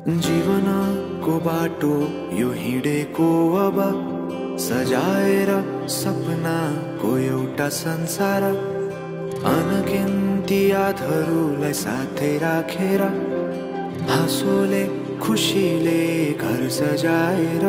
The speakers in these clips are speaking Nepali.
जीवनको बाटो यो हिँडेको अब सजाएर सपनाको एउटा संसार अनगिन्ती यादहरूलाई साथै राखेर हाँसोले खुसीले घर सजाएर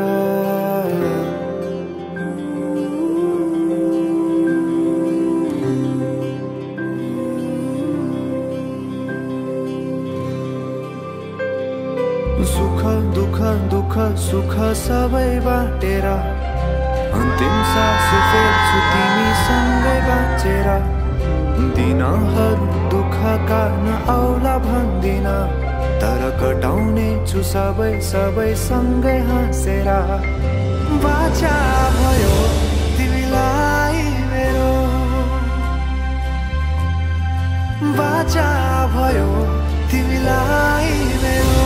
सुख दुख दुख सुख सबै बाटेर अन्तिम सास फेर्छु तिमीसँगै बाँचेर दिनहरू दुःखका नआउला भन्दिन तर कटाउने छु सबै सबै सँगै हाँसेर बाचा भयो तिमीलाई मेरो बाचा भयो तिमीलाई मेरो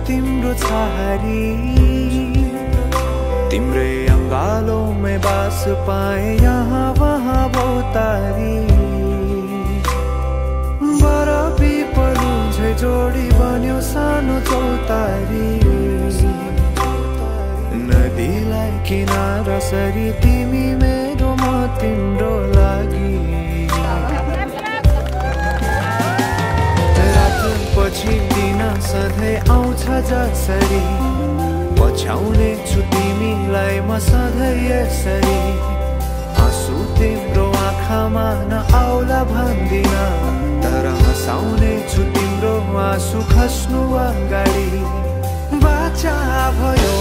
तिम्रो छहारी तिम्रै अंगालों बास पाए यहाँ वहाँ बहुतारी बरफी पलुझै जोडी बन्यो सानो चौतारी नदीलाई किनारा सरी तिमी मेरो म तिम्रो लागि पछि दिन सधैँ आउँछ जसरी पछ्याउने छु तिमीलाई म सधैँ यसरी आँसु तिम्रो आँखामा नआउला भन्दिन तर हँसाउने छु तिम्रो आँसु खस्नु अगाडि बाचा भयो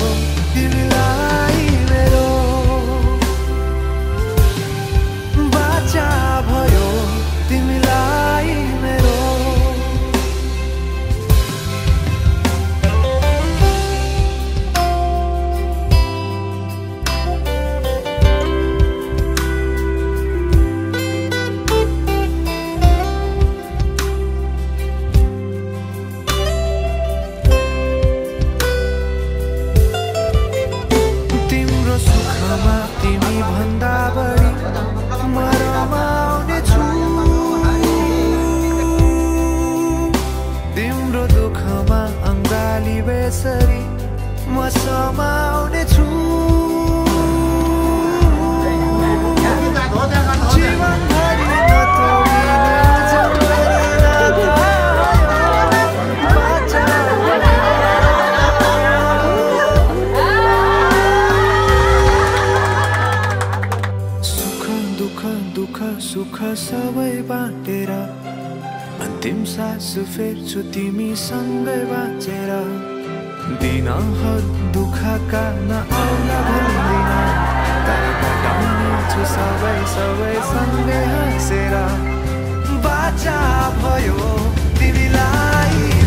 तिमीलाई मेरो बाचा भयो तिमीलाई मेरो बेसरी म समाउने छु जीवनभरि सुख दुख दुख सुख सबै बाटेर अन्तिम सास फेर्छु तिमीसँगै बाँचेर दिनहरू दुःखका नआउला भन्दिन तर कटाउने छु सबै सबै सँगै हाँसेर बाचा भयो तिमीलाई